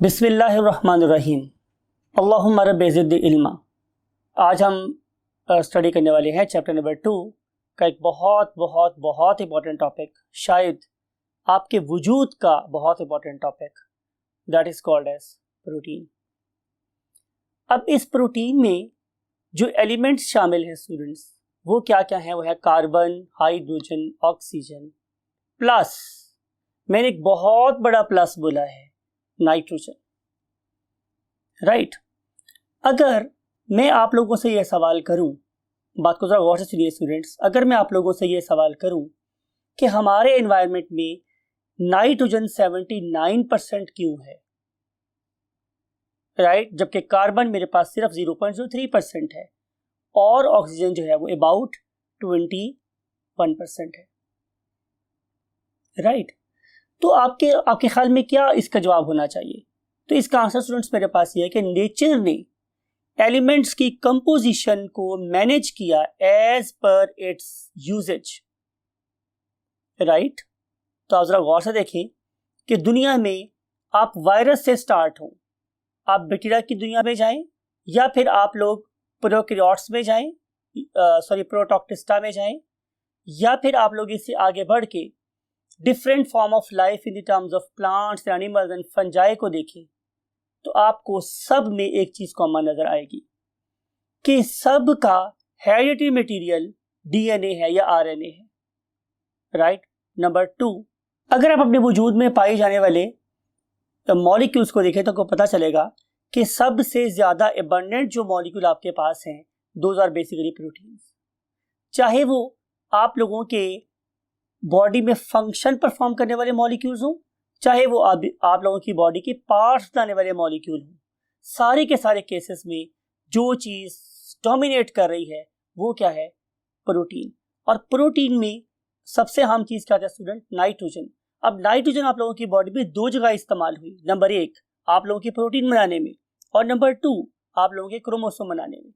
बिस्मिल्लाहिर्रहमानिर्रहीम। अल्लाहुम्मा रब्बि ज़िदनी इल्मा। आज हम स्टडी करने वाले हैं चैप्टर नंबर 2 का एक बहुत बहुत बहुत इंपॉर्टेंट टॉपिक, शायद आपके वजूद का बहुत important topic, that is called as protein. अब इस प्रोटीन में जो एलिमेंट्स शामिल हैं स्टूडेंट्स, वो क्या क्या हैं? वो है कार्बन, हाइड्रोजन, ऑक्सीजन, प्लस मैंने एक बहुत बड़ा प्लस बोला है, नाइट्रोजन। राइट। अगर मैं आप लोगों से यह सवाल करूं, बात को जरा गौर से सुनिए स्टूडेंट्स, अगर मैं आप लोगों से यह सवाल करूं कि हमारे एनवायरनमेंट में नाइट्रोजन 79% क्यों है, राइट, जबकि कार्बन मेरे पास सिर्फ 0.03% है और ऑक्सीजन जो है वो अबाउट 21% है, राइट। तो आपके ख्याल में क्या इसका जवाब होना चाहिए? तो इसका आंसर स्टूडेंट्स मेरे पास ये है कि नेचर ने एलिमेंट्स की कंपोजिशन को मैनेज किया as per it's usage, right. तो आप जरा गौर से देखें कि दुनिया में आप वायरस से स्टार्ट हो, आप बैक्टीरिया की दुनिया में जाएं या फिर आप लोग प्रोकैरियोट्स में जाएं, प्रोटोक्टिस्टा में जाएं, या फिर आप लोग इससे आगे बढ़ के different form of life in the terms of plants, animals and fungi को देखें, तो आपको सब में एक चीज कॉमन नजर आएगी कि सब का हेरिडिटरी मटेरियल डीएनए है या आरएनए है, राइट। नंबर 2, अगर आप अपने वजूद में पाए जाने वाले मॉलिक्यूल्स को देखें तो आपको पता चलेगा कि सबसे ज्यादा एबंडेंट जो मॉलिक्यूल आपके पास हैं, दोज आर बेसिकली प्रोटीन्स। चाहे वो आप लोगों के बॉडी में फंक्शन परफॉर्म करने वाले मॉलिक्यूल्स हों, चाहे वो आप लोगों की बॉडी के पार्ट्स बनाने वाले मॉलिक्यूल हों, सारे के सारे केसेस में जो चीज डोमिनेट कर रही है वो क्या है? प्रोटीन। और प्रोटीन में सबसे अहम चीज क्या है स्टूडेंट? नाइट्रोजन। अब नाइट्रोजन आप लोगों की बॉडी में दो जगह इस्तेमाल हुई, नंबर 1 आप लोगों की प्रोटीन बनाने में, और नंबर 2 आप लोगों के क्रोमोसोम बनाने में।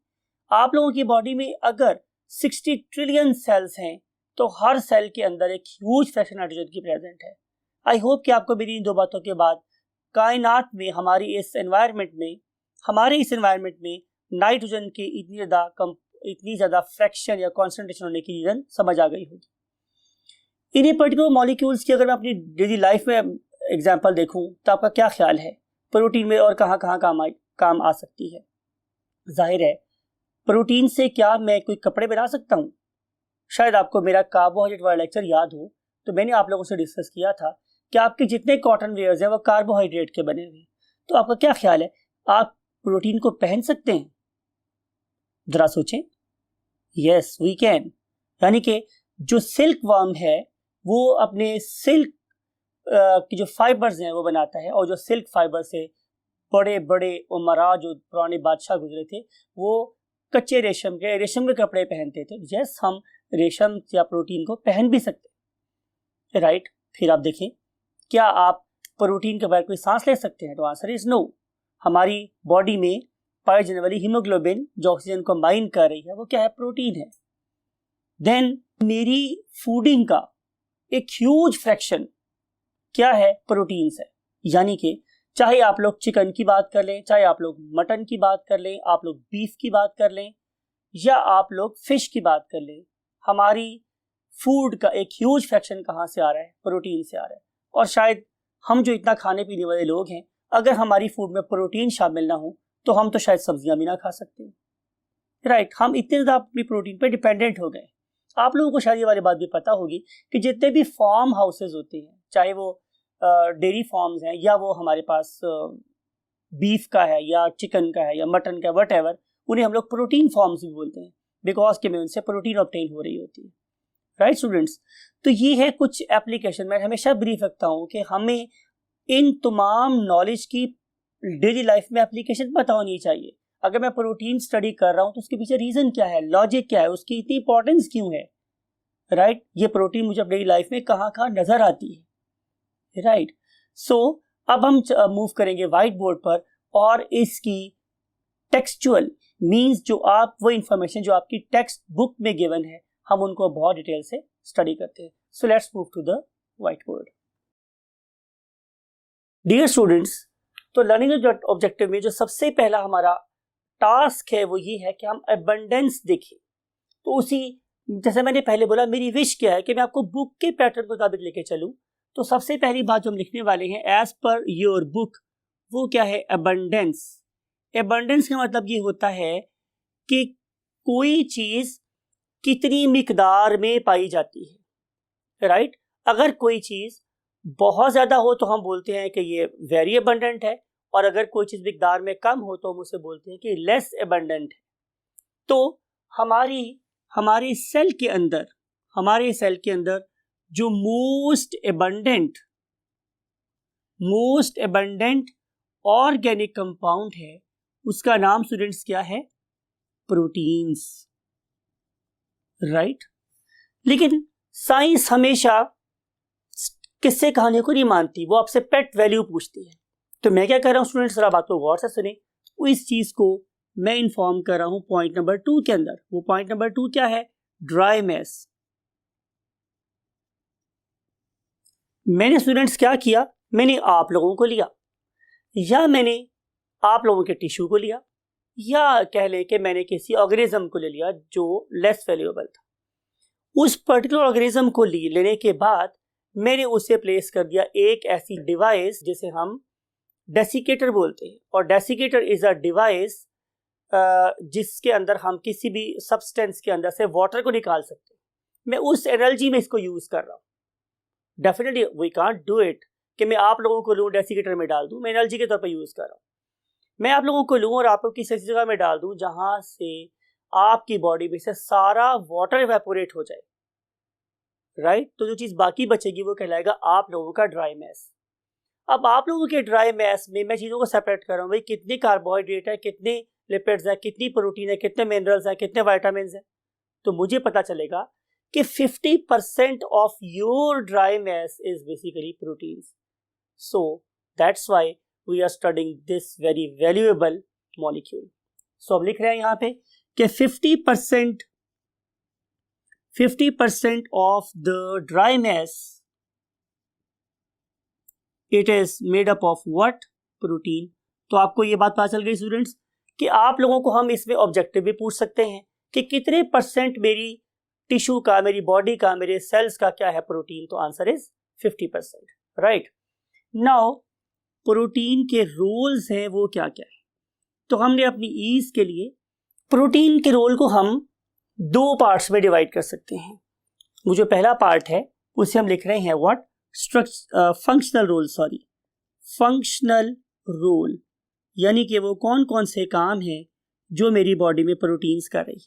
आप लोगों की बॉडी में अगर 60 ट्रिलियन सेल्स हैं तो हर सेल के अंदर एक ह्यूज फ्रैक्शन नाइट्रोजन की प्रेजेंट है। आई होप कि आपको मेरी इन दो बातों के बाद कायनात में हमारे इस एनवायरनमेंट में नाइट्रोजन के इतनी ज़्यादा फ्रैक्शन या कॉन्सेंट्रेशन होने की रीज़न समझ आ गई होगी। इन्हीं पर्टिकुलर मॉलिक्यूल्स की अगर मैं अपनी डेली लाइफ में एग्जांपल देखूं तो आपका क्या ख्याल है प्रोटीन में और कहाँ कहाँ काम आ सकती है? जाहिर है प्रोटीन से क्या मैं कोई कपड़े बना सकता हूँ? शायद आपको मेरा कार्बोहाइड्रेट वाला लेक्चर याद हो, तो मैंने आप लोगों से डिस्कस किया था कि आपके जितने कॉटन वेयर्स हैं वो कार्बोहाइड्रेट के बने हुए। तो आपका क्या ख्याल है, आप प्रोटीन को पहन सकते हैं? जरा सोचें। Yes we can. यानी कि जो सिल्क वर्म है वो अपने सिल्क की जो फाइबर्स हैं वो बनाता है, और जो सिल्क फाइबर से बड़े बड़े उमरा जो पुराने बादशाह गुजरे थे वो कच्चे रेशम के कपड़े पहनते थे। यस, हम रेशम या प्रोटीन को पहन भी सकते, राइट। फिर आप देखें, क्या आप प्रोटीन के बगैर कोई सांस ले सकते हैं? तो आंसर इज नो। हमारी बॉडी में पाई जाने वाली हीमोग्लोबिन जो ऑक्सीजन को माइन कर रही है वो क्या है? प्रोटीन है। देन मेरी फूडिंग का एक ह्यूज फ्रैक्शन क्या है? प्रोटीन है। यानी कि चाहे आप लोग चिकन की बात कर लें, चाहे आप लोग मटन की बात कर लें, आप लोग बीफ की बात कर लें, या आप लोग फिश की बात कर लें, हमारी फूड का एक ह्यूज फ्रैक्शन कहाँ से आ रहा है? प्रोटीन से आ रहा है। और शायद हम जो इतना खाने पीने वाले लोग हैं, अगर हमारी फूड में प्रोटीन शामिल ना हो तो हम तो शायद सब्जियां भी ना खा सकते, राइट। हम इतने ज़्यादा अपनी प्रोटीन पे डिपेंडेंट हो गए। आप लोगों को शायद ये वाली बात भी पता होगी कि जितने भी फार्म हाउसेज होते हैं, चाहे वो डेयरी फार्म्स हैं या वो हमारे पास बीफ का है या चिकन का है या मटन का, वट एवर, उन्हें हम लोग प्रोटीन फार्म्स भी बोलते हैं, बिकॉज कि उनसे प्रोटीन ऑब्टेन हो रही होती है, राइट स्टूडेंट्स। तो ये है कुछ एप्लीकेशन। मैं हमेशा ब्रीफ रखता हूँ कि हमें इन तमाम नॉलेज की डेली लाइफ में एप्लीकेशन पता होनी चाहिए। अगर मैं प्रोटीन स्टडी कर रहा हूँ तो उसके पीछे रीजन क्या है, लॉजिक क्या है, उसकी इतनी इंपॉर्टेंस क्यों है, राइट। ये प्रोटीन मुझे डेली लाइफ में कहाँ कहाँ नजर आती है, राइट। सो अब हम मूव करेंगे व्हाइट बोर्ड पर, और इसकी टेक्सचुअल मीन्स जो आप वो इंफॉर्मेशन जो आपकी टेक्स्ट बुक में गिवन है, हम उनको बहुत डिटेल से स्टडी करते हैं। So let's move to the whiteboard. Dear students, तो लर्निंग ऑब्जेक्टिव में जो सबसे पहला हमारा टास्क है वो ये है कि हम अबंडेंस देखें। तो उसी जैसे मैंने पहले बोला, मेरी विश क्या है कि मैं आपको बुक के पैटर्न के मुताबिक लेके चलूं। तो सबसे पहली बात जो हम लिखने वाले हैं एज पर योर बुक, वो क्या है? अबंडेंस। अबंडेंस का मतलब ये होता है कि कोई चीज कितनी मिकदार में पाई जाती है, राइट? अगर कोई चीज बहुत ज्यादा हो तो हम बोलते हैं कि ये वेरी अबंडेंट है, और अगर कोई चीज मिकदार में कम हो तो हम उसे बोलते हैं कि लेस अबंडेंट है। तो हमारे सेल के अंदर जो मोस्ट अबंडेंट ऑर्गेनिक कंपाउंड है उसका नाम स्टूडेंट्स क्या है? Proteins, right? लेकिन साइंस हमेशा किस्से कहानियों को नहीं मानती, वो आपसे पेट वैल्यू पूछती है। तो मैं क्या कर रहा हूं स्टूडेंट्स, जरा बात को गौर से सुने। इस चीज को मैं इन्फॉर्म कर रहा हूं पॉइंट नंबर 2 के अंदर। वो पॉइंट नंबर 2 क्या है? Dry mess. मैंने स्टूडेंट्स क्या किया? मैंने आप लोगों को लिया, या मैंने आप लोगों के टिश्यू को लिया, या कह लें कि मैंने किसी ऑर्गेनिज्म को ले लिया जो लेस वैल्यूएबल था। उस पर्टिकुलर ऑर्गेनिज्म को लेने के बाद मैंने उसे प्लेस कर दिया एक ऐसी डिवाइस जिसे हम डेसिकेटर बोलते हैं। और डेसिकेटर इज अ डिवाइस जिसके अंदर हम किसी भी सब्सटेंस के अंदर से वाटर को निकाल सकते हैं। मैं उस एनर्जी में इसको यूज कर रहा हूँ। Definitely we can't do it कि मैं आप लोगों को लूँ डेसिकेटर में डाल दूँ, मैं एनर्जी के तौर पर यूज कर रहा हूँ। मैं आप लोगों को लूँ और आपको किसी ऐसी जगह में डाल दूँ जहां से आपकी बॉडी में से सारा वाटर इवेपोरेट हो जाए, राइट? तो जो चीज बाकी बचेगी वो कहलाएगा आप लोगों का ड्राई मैस। अब आप लोगों के ड्राई मैस में मैं चीजों को सेपरेट कर रहा हूँ, भाई कितनी कार्बोहाइड्रेट है, कितने लिपिड्स है, कितनी प्रोटीन है, कितने मिनरल्स है, कितने वाइटामिन है। तो मुझे पता चलेगा कि 50% of your dry mass is basically proteins. So that's why we are studying this very valuable molecule. So अब लिख रहे हैं यहाँ पे कि 50% of the dry mass, it is made up of what? Protein. तो आपको ये बात पता चल गई स्टूडेंट्स कि आप लोगों को हम इसमें ऑब्जेक्टिव भी पूछ सकते हैं कि कितने परसेंट मेरी टिश्यू का, मेरी बॉडी का, मेरे सेल्स का क्या है प्रोटीन। तो answer is 50%, right? Now protein के रोल्स हैं वो क्या क्या है। तो हमने अपनी ईज के लिए प्रोटीन के रोल को हम 2 पार्ट्स में डिवाइड कर सकते हैं। वो जो पहला पार्ट है उसे हम लिख रहे हैं व्हाट? फंक्शनल रोल, यानी कि वो कौन कौन से काम हैं जो मेरी बॉडी में प्रोटीन्स कर रही है।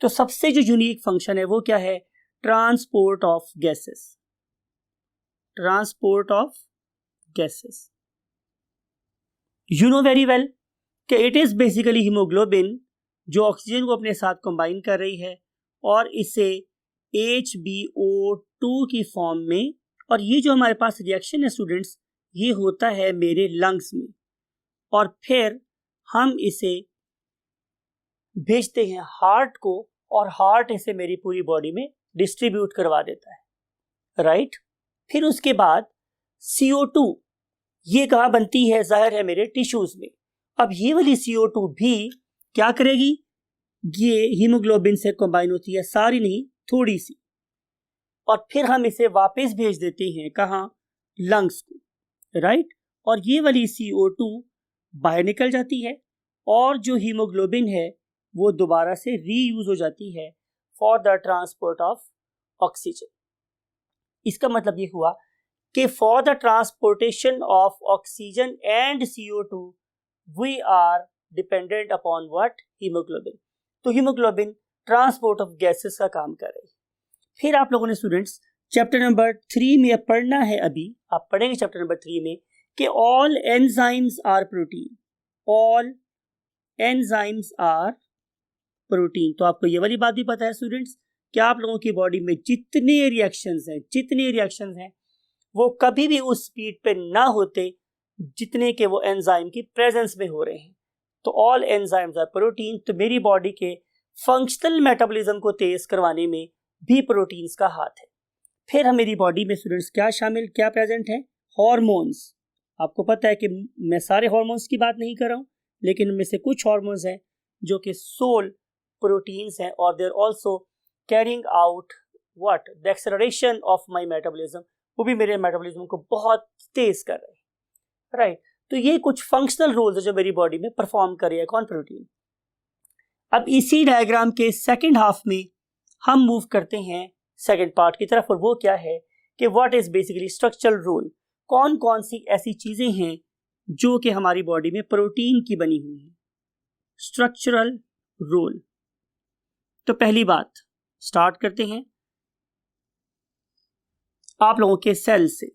तो सबसे जो यूनिक फंक्शन है वो क्या है? Transport of gases. You know very well कि इट इज बेसिकली हीमोग्लोबिन जो ऑक्सीजन को अपने साथ कंबाइन कर रही है और इसे HBO2 की फॉर्म में, और ये जो हमारे पास रिएक्शन है स्टूडेंट्स, ये होता है मेरे लंग्स में, और फिर हम इसे भेजते हैं हार्ट को, और हार्ट इसे मेरी पूरी बॉडी में डिस्ट्रीब्यूट करवा देता है, राइट? फिर उसके बाद CO2 ये कहाँ बनती है? जाहिर है मेरे टिश्यूज में। अब ये वाली CO2 भी क्या करेगी? ये हीमोग्लोबिन से कंबाइन होती है, सारी नहीं थोड़ी सी, और फिर हम इसे वापस भेज देते हैं कहाँ? लंग्स को, राइट? और ये वाली CO2 बाहर निकल जाती है, और जो हीमोग्लोबिन है वो दोबारा से रीयूज हो जाती है for the transport of oxygen. इसका मतलब ये हुआ कि for the transportation of oxygen and CO2 we are dependent upon what? Haemoglobin. तो हीमोग्लोबिन ट्रांसपोर्ट ऑफ गैसेस का काम कर रही है। फिर आप लोगों ने स्टूडेंट्स चैप्टर नंबर 3 में पढ़ना है, अभी आप पढ़ेंगे चैप्टर नंबर 3 में कि ऑल एंजाइम्स आर प्रोटीन। तो आपको ये वाली बात भी पता है स्टूडेंट्स कि आप लोगों की बॉडी में जितने रिएक्शंस हैं वो कभी भी उस स्पीड पे ना होते जितने के वो एंजाइम की प्रेजेंस में हो रहे हैं। तो ऑल एंजाइम्स आर प्रोटीन। तो मेरी बॉडी के फंक्शनल मेटाबॉलिज्म को तेज करवाने में भी प्रोटीन्स का हाथ है। फिर हम मेरी बॉडी में स्टूडेंट्स क्या प्रेजेंट है? हॉर्मोन्स। आपको पता है कि मैं सारे हार्मोन्स की बात नहीं कर रहा हूँ, लेकिन उनमें से कुछ हार्मोन्स हैं जो कि सोल प्रोटीन्स हैं और they are also carrying out what the acceleration of my metabolism, वो भी मेरे मेटाबॉलिज्म को बहुत तेज कर रहे हैं, राइट। तो ये कुछ फंक्शनल रोल्स है जो मेरी बॉडी में परफॉर्म कर रही है कौन, प्रोटीन। अब इसी डायग्राम के सेकेंड हाफ में हम मूव करते हैं सेकेंड पार्ट की तरफ, और वो क्या है कि what is basically structural role, कौन कौन सी ऐसी चीजें हैं जो कि हमारी बॉडी में प्रोटीन की बनी हुई है। स्ट्रक्चरल रोल, तो पहली बात स्टार्ट करते हैं आप लोगों के सेल से।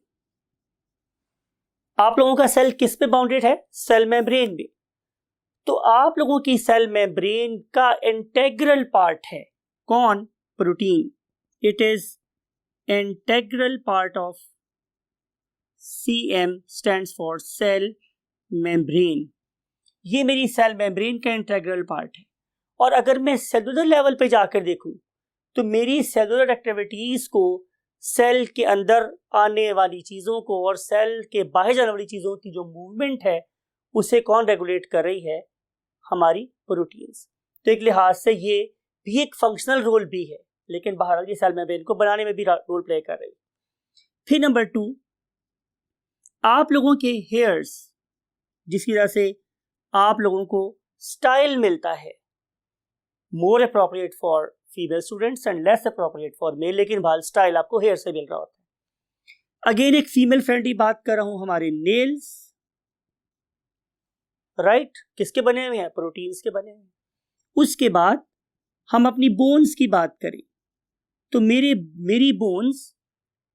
आप लोगों का सेल किस पे बाउंडेड है, सेल मेम्ब्रेन में। तो आप लोगों की सेल मेम्ब्रेन का इंटेग्रल पार्ट है कौन, protein. It is integral part of CM stands for sale membrane. ये मेरी सेल मेम्ब्रेन का इंटेग्रल पार्ट है। और अगर मैं सेलुलर लेवल पे जाकर देखूं तो मेरी सेलुलर एक्टिविटीज को, सेल के अंदर आने वाली चीजों को और सेल के बाहर जाने वाली चीजों की जो मूवमेंट है उसे कौन रेगुलेट कर रही है, हमारी प्रोटीन्स। तो एक लिहाज से ये भी एक फंक्शनल रोल भी है, लेकिन बहरहाल ये सेल मेम्ब्रेन को बनाने में भी रोल प्ले कर रही है। फिर नंबर 2, आप लोगों के हेयर्स, जिसकी वजह से आप लोगों को स्टाइल मिलता है, more appropriate for female students and less appropriate for male, लेकिन भाल स्टाइल आपको हेयर से मिल रहा होता है। अगेन एक फीमेल फ्रेंडली बात कर रहा हूं, हमारे नेल्स, राइट, किसके बने हुए हैं, प्रोटीन्स के बने हुए हैं। उसके बाद हम अपनी बोन्स की बात करें तो मेरी बोन्स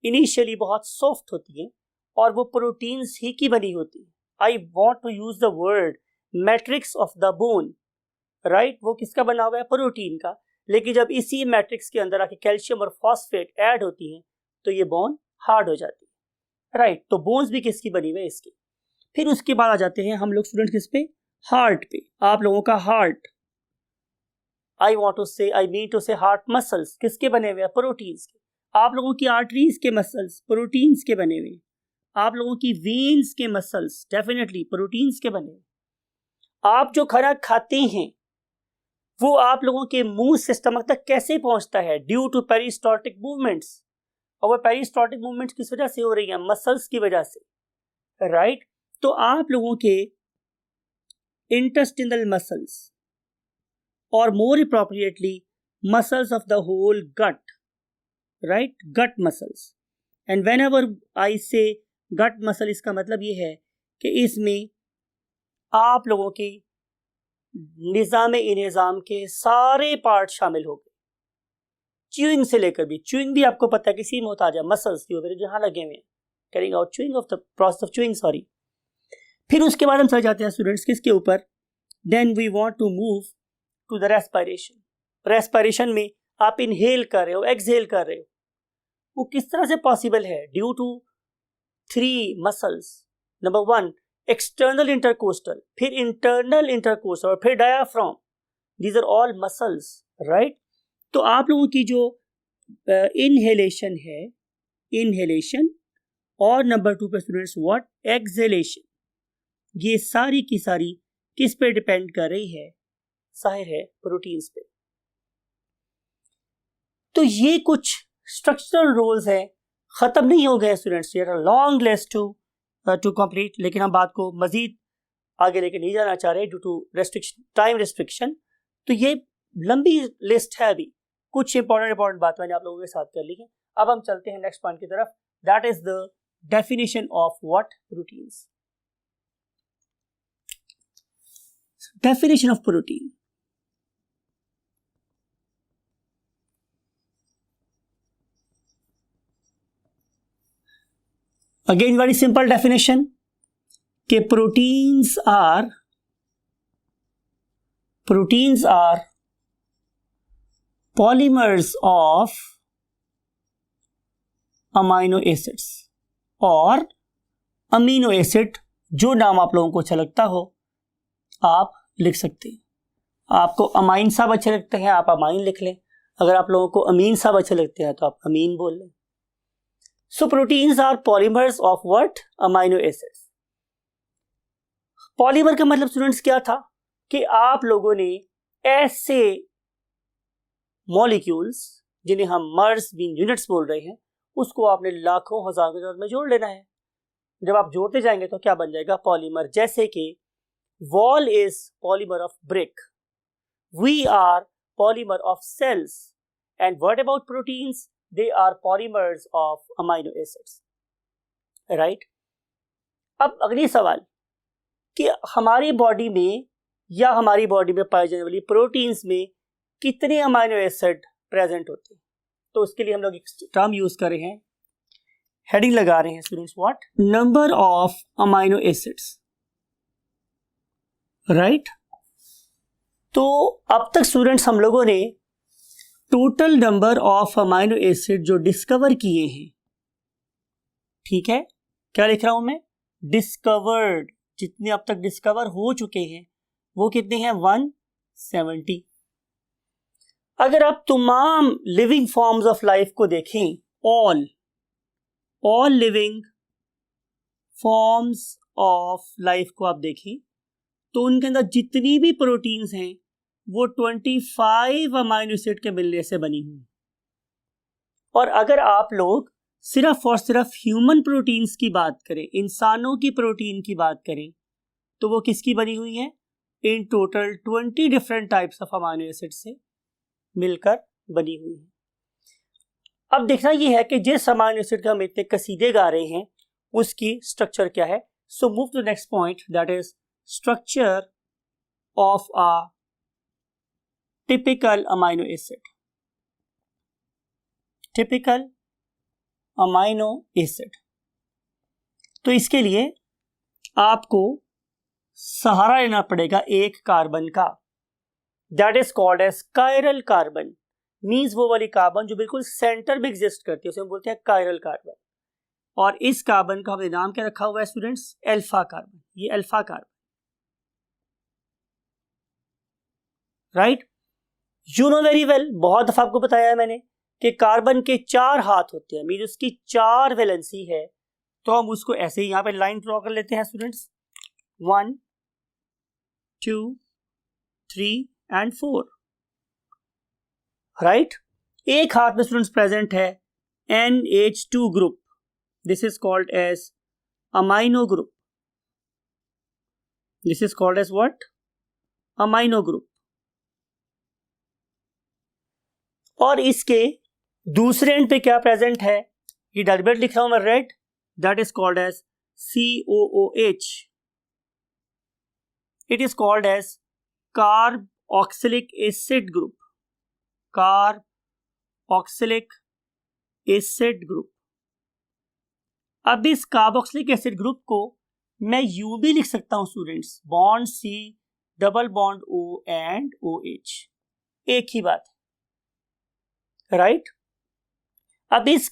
इनिशियली बहुत सॉफ्ट होती हैं और वो प्रोटीन्स ही की बनी होती है। I want to use the word matrix of the bone, right, वो किसका बना हुआ है, प्रोटीन का। लेकिन जब इसी मैट्रिक्स के अंदर आके कैल्शियम और फॉस्फेट ऐड होती हैं तो ये बोन हार्ड हो जाती है, राइट। तो बोन्स भी किसकी बनी हुई है, इसकी। फिर उसके बाद आ जाते हैं हम लोग स्टूडेंट किस पे, हार्ट पे। आप लोगों का हार्ट, आई मीन टू से हार्ट मसल्स किसके बने हुए हैं, प्रोटीन्स के। आप लोगों की आर्टरीज के मसल्स प्रोटीन्स के बने हुए हैं। आप लोगों की वेन्स के मसल्स डेफिनेटली प्रोटीन्स के बने हुए। आप जो खाना खाते हैं वो आप लोगों के मुंह से स्टमक तक कैसे पहुंचता है, ड्यू टू पेरिस्टाल्टिक मूवमेंट्स। और वो पेरिस्टाल्टिक मूवमेंट्स किस वजह से हो रही है, मसल्स की वजह से, राइट। तो आप लोगों के इंटेस्टिनल मसल्स और more appropriately muscles of the whole gut, right, gut muscles. And whenever I say gut muscle, इसका मतलब ये है कि इसमें आप लोगों की निजाम के सारे पार्ट शामिल हो गए, च्यूइंग से लेकर भी, च्यूइंग भी आपको पता है किसी में होता है, मसल्स की वगैरह जहां लगे हुए हैं, carrying out chewing of the process of chewing, sorry. फिर उसके बाद हम चले जाते हैं स्टूडेंट्स किसके ऊपर, then we want to move to the respiration. Respiration में आप इनहेल कर रहे हो, एक्सहेल कर रहे हो, वो किस तरह से पॉसिबल है, due to 3 muscles. Number 1 external intercostal, फिर इंटरनल इंटरकोस्टल और फिर diaphragm, these are all muscles, right. तो आप लोगों की जो इनहेलेशन है, इनहेलेशन, और नंबर 2 पे स्टूडेंट्स व्हाट, एक्सहेलेशन, ये सारी की सारी किस पे डिपेंड कर रही है, जाहिर है प्रोटीन्स पे। तो ये कुछ स्ट्रक्चरल रोल्स हैं, खत्म नहीं हो गए स्टूडेंट्स, ये लॉन्ग लिस्ट टू कंप्लीट, लेकिन हम बात को मजीद आगे लेके नहीं जाना चाह रहे due to restriction, time restriction. तो ये लंबी लिस्ट है, अभी कुछ इंपॉर्टेंट बात मैंने आप लोगों के साथ कर ली है। अब हम चलते हैं नेक्स्ट पॉइंट की तरफ, that is the definition of what, proteins. Definition of protein, again very simple definition कि proteins are polymers of amino acids, और अमीनो एसिड जो नाम आप लोगों को अच्छा लगता हो आप लिख सकते हैं। आपको अमाइन साहब अच्छे लगते हैं आप अमाइन लिख लें, अगर आप लोगों को अमीन साहब अच्छे लगते हैं तो आप अमीन बोल लें। So proteins are polymers of what? Amino acids. Polymer का मतलब स्टूडेंट्स क्या था कि आप लोगों ने ऐसे मॉलिक्यूल्स जिन्हें हम मर्स बीन यूनिट्स बोल रहे हैं उसको आपने लाखों हजारों की तादाद में जोड़ लेना है। जब आप जोड़ते जाएंगे तो क्या बन जाएगा? पॉलीमर। जैसे कि wall is polymer of brick, we are polymer of cells, and what about proteins? They are polymers of amino acids, right. अब अगली सवाल कि हमारी बॉडी में या हमारी बॉडी में पाई जाने वाली प्रोटीन्स में कितने अमाइनो एसिड प्रेजेंट होते हैं? तो उसके लिए हम लोग एक टर्म यूज कर रहे हैं, हेडिंग लगा रहे हैं students, what? Number of amino acids, right. तो अब तक स्टूडेंट्स हम लोगों ने total number of amino acid जो डिस्कवर किए हैं, ठीक है, क्या लिख रहा हूं मैं? डिस्कवर्ड, जितने अब तक डिस्कवर हो चुके हैं वो कितने हैं? 170। अगर आप तमाम लिविंग फॉर्म्स ऑफ लाइफ को देखें, all living forms of life को आप देखें तो उनके अंदर जितनी भी प्रोटीन्स हैं वो 25 अमाइनो एसिड के मिलने से बनी हुई। और अगर आप लोग सिर्फ और सिर्फ ह्यूमन प्रोटीन्स की बात करें, इंसानों की प्रोटीन की बात करें, तो वो किसकी बनी हुई है? In total 20 different types of amino acid से मिलकर बनी हुई है। अब देखना यह है कि जिस अमाइनो एसिड का हम इतने कसीदे गा रहे हैं उसकी स्ट्रक्चर क्या है। So move to next point, that is structure of a typical amino acid. Typical amino acid, तो इसके लिए आपको सहारा लेना पड़ेगा एक कार्बन का, that is called as chiral carbon. Means वो वाली कार्बन जो बिल्कुल सेंटर में एग्जिस्ट करती है उसे हम बोलते हैं कायरल कार्बन। और इस कार्बन का हमने नाम क्या रखा हुआ है स्टूडेंट्स? Alpha carbon. ये alpha carbon, right. You know very well, बहुत दफा आपको बताया है मैंने कि कार्बन के 4 हाथ होते हैं, मीन उसकी 4 वैलेंसी है। तो हम उसको ऐसे ही यहां पे लाइन ड्रॉ कर लेते हैं स्टूडेंट्स, 1 2 3 एंड 4, राइट। एक हाथ में स्टूडेंट्स प्रेजेंट है NH2 group, this is called as amino group. This is called as what? Amino group. और इसके दूसरे एंड पे क्या प्रेजेंट है? ये डेरिवेटिव लिख रहा हूं मैं red, that is called as COOH। It is called as carboxylic acid group. Carboxylic acid group. अब इस कार्बोक्सिलिक एसिड ग्रुप को मैं यूं भी लिख सकता हूं students, bond C double bond O and OH, एक ही बात, राइट। अब इस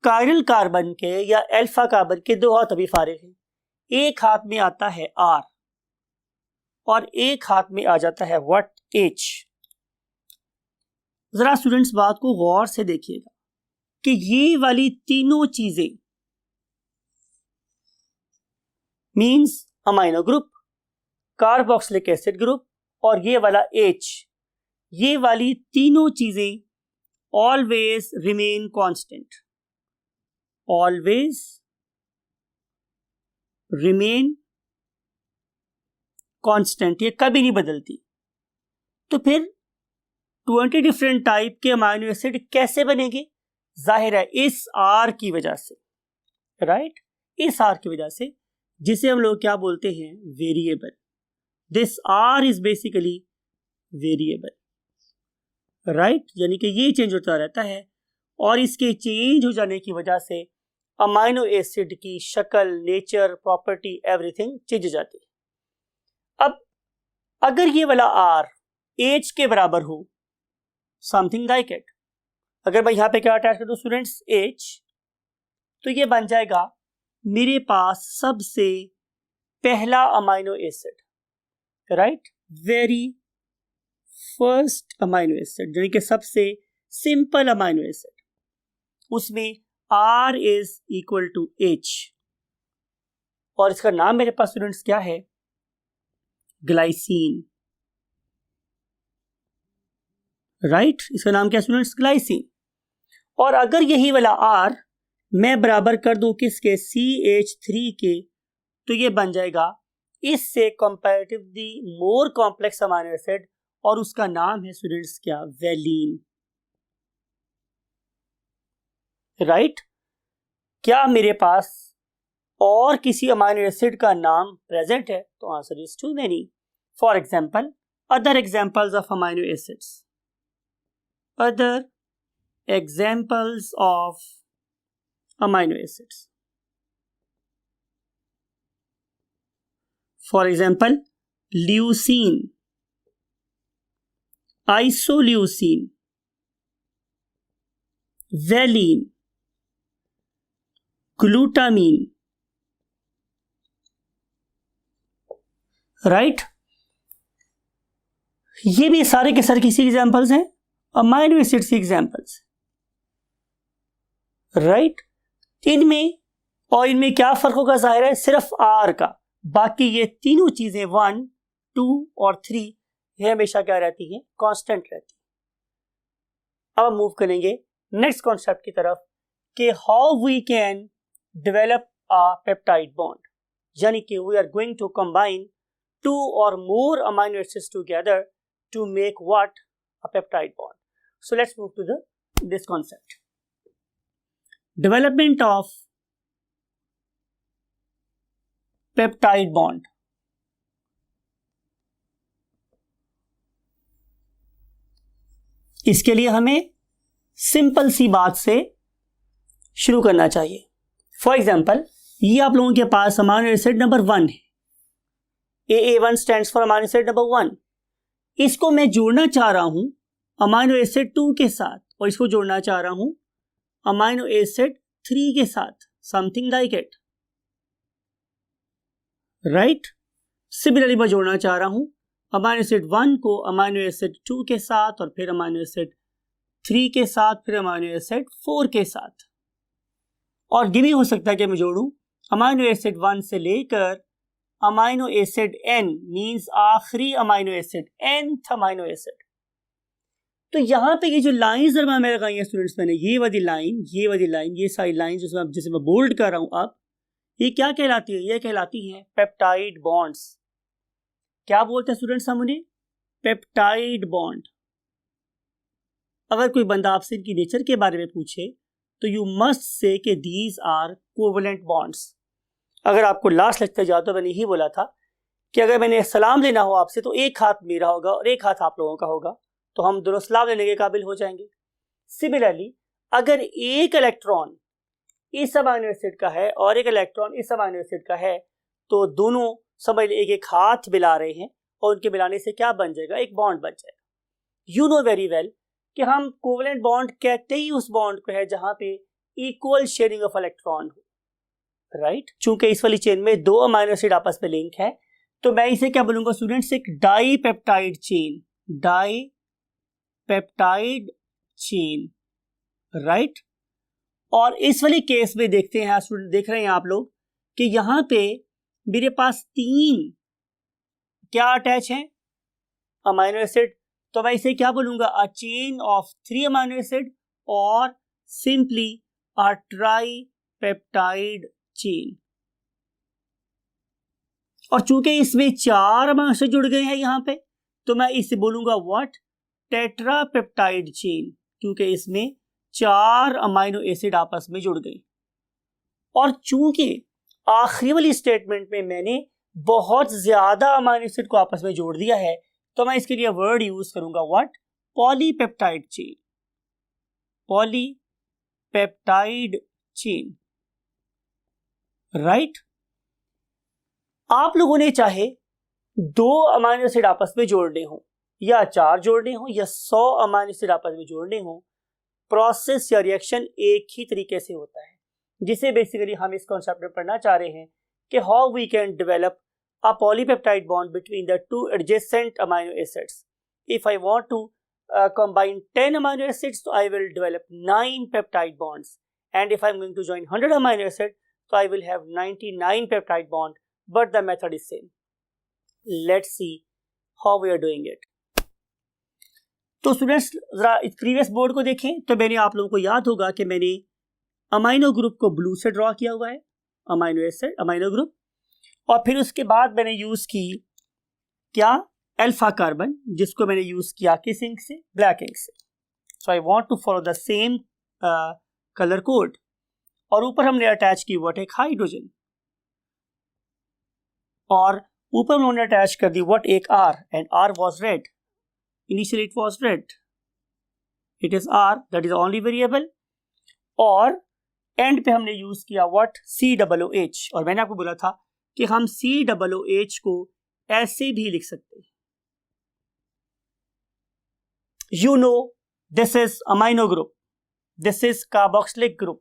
कायरल कार्बन के या अल्फा कार्बन के 2 हाथ अभी फारिग हैं। एक हाथ में आता है R और एक हाथ में आ जाता है व्हाट? H। जरा स्टूडेंट्स बात को गौर से देखिएगा कि ये वाली तीनों चीजें means amino group, carboxylic acid group और ये वाला H, ये वाली तीनों चीजें always remain constant, always remain constant, ये कभी नहीं बदलती। तो फिर 20 डिफरेंट टाइप के अमाइनो एसिड कैसे बनेंगे? जाहिर है इस R की वजह से, राइट, इस R की वजह से, जिसे हम लोग क्या बोलते हैं? Variable. This R is basically variable, right, यानी कि ये चेंज होता रहता है और इसके चेंज हो जाने की वजह से अमाइनो एसिड की शक्ल, नेचर, प्रॉपर्टी, एवरीथिंग चेंज हो जाती है। अब अगर ये वाला R H के बराबर हो, समथिंग लाइक इट, अगर मैं यहां पे क्या अटैच कर दूं स्टूडेंट्स? H, तो ये बन जाएगा मेरे पास सबसे पहला amino acid, right, very first amino acid, यानी कि सबसे सिंपल अमाइनो एसिड। उसमें R is equal to H और इसका नाम मेरे पास स्टूडेंट्स क्या है? ग्लाइसिन, राइट, इसका नाम क्या स्टूडेंट्स, ग्लाइसिन। और अगर यही वाला R मैं बराबर कर दूं किसके, CH3 के, तो ये बन जाएगा इससे comparatively more complex amino acid, और उसका नाम है स्टूडेंट्स क्या, वेलिन, राइट। क्या मेरे पास और किसी अमीनो एसिड का नाम प्रेजेंट है, तो answer is too many. For example, other examples of amino acids, other examples of amino acids, for example leucine, isoleucine, valine, glutamine, right. ये भी सारे के सारे किसी एग्जांपल्स हैं, अमीनो एसिड्स के एग्जांपल्स, राइट। इनमें और इनमें क्या फर्क होगा, जाहिर है सिर्फ R का, बाकी ये तीनों चीजें 1, 2 और 3 ये हमेशा क्या रहती है, कांस्टेंट रहती है। अब मूव करेंगे नेक्स्ट कॉन्सेप्ट की तरफ कि how we can develop a peptide bond, यानी कि we are going to combine 2 or more amino acids together to make what, a peptide bond. So let's move to this concept. Development of peptide bond. इसके लिए हमें simple सी बात से शुरू करना चाहिए। फॉर एग्जाम्पल, ये आप लोगों के पास अमीनो एसिड नंबर 1 है, AA1 stands for amino acid number 1। इसको मैं जोड़ना चाह रहा हूं अमीनो एसिड 2 के साथ, और इसको जोड़ना चाह रहा हूं अमीनो एसिड 3 के साथ, something like it, right. Similarly मैं जोड़ना चाह रहा हूं अमीनो एसिड 1 को अमीनो एसिड 2 के साथ, और फिर अमीनो एसिड 3 के साथ, फिर अमीनो एसिड 4 के साथ। और ये भी हो सकता है कि मैं जोड़ूं अमीनो एसिड 1 से लेकर अमीनो एसिड N, मींस आखिरी amino acid, nth amino acid. तो यहां पे ये जो लाइंस मैं लगाई हैं स्टूडेंट्स, मैंने ये वाली लाइन, ये वाली लाइन, ये सारी लाइन जिसे मैं बोल्ड कर रहा हूं, अब ये क्या कहलाती है, ये कहलाती हैं पेप्टाइड बॉन्ड्स। क्या बोलते हैं स्टूडेंट्स हम उन्हें, पेप्टाइड बॉन्ड। अगर कोई बंदा आपसे इनकी नेचर के बारे में पूछे तो यू मस्ट से कि दीज आर कोवेलेंट बॉन्ड्स। अगर आपको लास्ट लेक्चर याद हो, मैंने यही बोला था कि अगर मैंने सलाम लेना हो आपसे तो एक हाथ मेरा होगा और एक हाथ आप लोगों का होगा, तो हम दोनों सलाम लेने के काबिल हो जाएंगे। सिमिलरली अगर एक इलेक्ट्रॉन इस अमीनो एसिड का है और एक इलेक्ट्रॉन इस अमीनो एसिड का है, तो दोनों समझ एक एक हाथ मिला रहे हैं, और उनके मिलाने से क्या बन जाएगा, एक बॉन्ड बन जाएगा। यू नो वेरी वेल कि हम कोवेलेंट बॉन्ड कहते ही उस बॉन्ड को है जहां पे इक्वल शेयरिंग ऑफ इलेक्ट्रॉन हो, राइट। चूंकि इस वाली चेन में 2 अमीनो एसिड आपस में लिंक है, तो मैं इसे क्या बोलूंगा स्टूडेंट्स, एक dipeptide chain, dipeptide chain, right. और इस वाली केस में देखते हैं स्टूडेंट, देख रहे हैं आप लोग कि यहां पे मेरे पास 3 क्या अटैच है, अमीनो एसिड। तो मैं इसे क्या बोलूंगा, a chain of 3 amino acid, और simply a tripeptide chain. और चूंकि इसमें 4 अमीनो एसिड जुड़ गए हैं यहां पे, तो मैं इसे बोलूंगा व्हाट, टेट्रा पेप्टाइड चेन, क्योंकि इसमें 4 अमीनो एसिड आपस में जुड़ गए। और चूंकि आखिरी वाली स्टेटमेंट में मैंने बहुत ज्यादा अमीनो एसिड को आपस में जोड़ दिया है, तो मैं इसके लिए वर्ड यूज करूंगा what, polypeptide chain, polypeptide chain, right. आप लोगों ने चाहे 2 अमीनो एसिड आपस में जोड़ने हो, या 4 जोड़ने हो, या 100 अमीनो एसिड आपस में जोड़ने हो, प्रोसेस या रिएक्शन एक ही तरीके से होता है, जिसे बेसिकली हम इस कॉन्सेप्ट में पढ़ना चाह रहे हैं कि how we can develop a polypeptide bond between the 2 adjacent amino acids. If I want to combine 10 amino acids, so I will develop 9 peptide bonds. And if I'm going to join 100 amino acids, so I will have 99 peptide bond, but the method is same. Let's see how we are doing it. तो students जरा इस previous board को देखें तो मैंने आप लोगों को याद होगा कि मैंने अमाइनो ग्रुप को ब्लू से ड्रॉ किया हुआ है, अमाइनो एसिड अमाइनो ग्रुप, और फिर उसके बाद मैंने यूज की क्या, अल्फा कार्बन, जिसको मैंने यूज किया किस इंक से, ब्लैक इंक से। So I want to follow the same colour code, और ऊपर हमने अटैच की व्हाट, एक हाइड्रोजन, और ऊपर हमने अटैच कर दी व्हाट, एक R, and R was red, initially it was red, it is R, that is only variable, और एंड पे हमने यूज किया व्हाट, COOH, और मैंने आपको बोला था कि हम COOH को ऐसे भी लिख सकते हैं। You know, this is amino group, this is carboxylic group,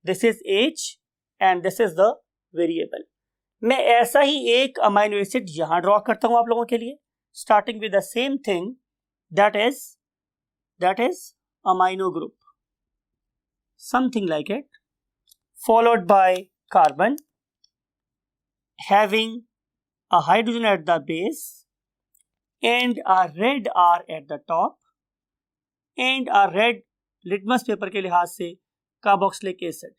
this is H, and this is the variable. मैं ऐसा ही एक अमाइनो एसिड यहां ड्रॉ करता हूं आप लोगों के लिए, starting with the same thing, that is amino group, something like it, followed by carbon having a hydrogen at the base and a red R at the top and a red litmus paper के लिहाज से carboxylic acid,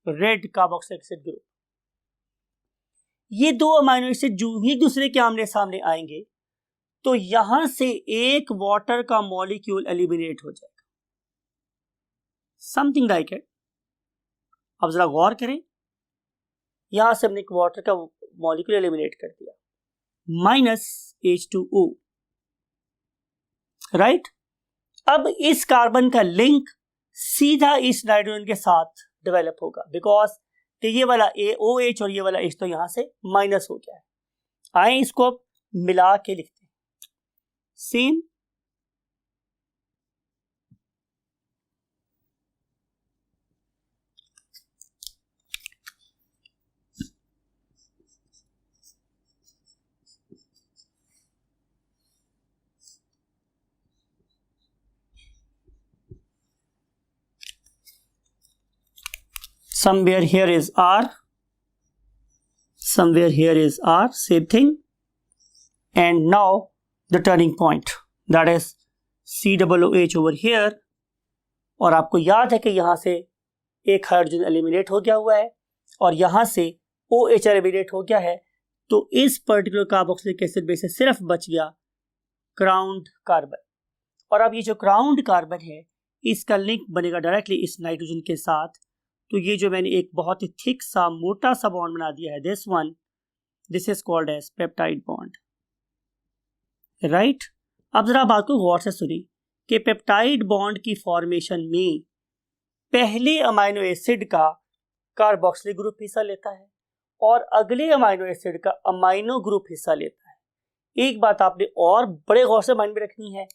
red carboxylic acid group. ये दो amino acid जो एक दूसरे के आमने सामने आएंगे तो यहां से एक वाटर का मॉलिक्यूल एलिमिनेट हो जाएगा, समथिंग लाइक इट। अब जरा गौर करें, यहां से हमने एक वाटर का मॉलिक्यूल एलिमिनेट कर दिया, -H2O, राइट। अब इस कार्बन का लिंक सीधा इस नाइट्रोजन के साथ डेवलप होगा, बिकॉज ये वाला OH और ये वाला H तो यहां से माइनस हो गया है। आए इसको मिला के लिखते हैं, same somewhere here is R, somewhere here is R, same thing, and now the turning point, that is COOH over here, और आपको याद है कि यहां से एक हाइड्रोजन एलिमिनेट हो गया हुआ है और यहां से OH एलिमिनेट हो गया है, तो इस पर्टिकुलर कार्बोक्सिलिक एसिड में से सिर्फ बच गया ग्राउंड कार्बन। और अब ये जो ग्राउंड कार्बन है इसका लिंक बनेगा डायरेक्टली इस नाइट्रोजन के साथ, तो ये जो मैंने एक बहुत ही थिक सा मोटा सा बॉन्ड बना दिया है, this is called as peptide bond, right. अब जरा बात को गौर से सुनिए कि पेप्टाइड बॉन्ड की फॉर्मेशन में पहले अमाइनो एसिड का कार्बोक्सिलिक ग्रुप हिस्सा लेता है और अगले अमाइनो एसिड का अमाइनो ग्रुप हिस्सा लेता है। एक बात आपने और बड़े गौर से माइंड में रखनी है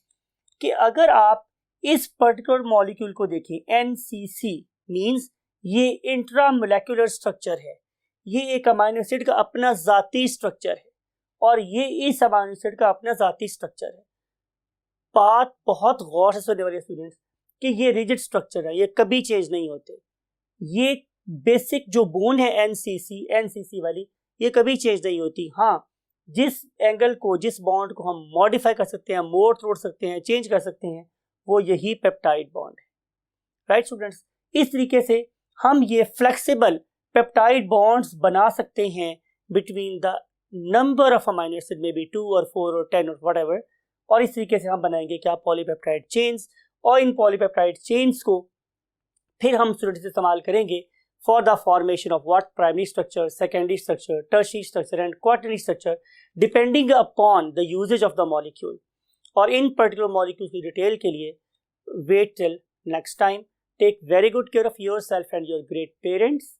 कि अगर आप इस पर्टिकुलर मॉलिक्यूल को देखें, NCC मींस ये इंट्रामोलेक्युलर स्ट्रक्चर है, ये एक अमाइनो एसिड का अपना जाती स्ट्रक्चर है और ये इस अमाइनो एसिड का अपना जाती स्ट्रक्चर है। बात बहुत गौर से सुनने वाले स्टूडेंट्स कि ये रिजिड स्ट्रक्चर है, ये कभी चेंज नहीं होते। ये बेसिक जो बोन है NCC वाली, ये कभी चेंज नहीं होती। हाँ, जिस एंगल को, जिस बॉन्ड को हम मॉडिफाई कर सकते हैं, मोड़ तोड़ सकते हैं, चेंज कर सकते हैं, वो यही पेप्टाइड बॉन्ड है, राइट स्टूडेंट्स। इस तरीके से हम ये फ्लेक्सिबल पेप्टाइड बॉन्ड्स बना सकते हैं between the number of amino acid, may be 2 और 4 और 10 और व्हाटएवर, और इस तरीके से हम बनाएंगे क्या, पॉलीपेप्टाइड चेन्स, और इन पॉलीपेप्टाइड चेन्स को फिर हम स्टूडेंट्स इस्तेमाल करेंगे for the formation of what, primary structure, secondary structure, tertiary structure and quaternary structure, depending upon the usages of the molecule. और इन पर्टिकुलर मॉलिक्यूल की डिटेल के लिए wait till next time. Take very good care of yourself and your great parents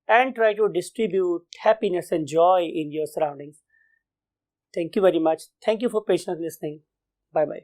and try to distribute happiness and joy in your surroundings. Thank you very much. Thank you for patiently listening. Bye bye.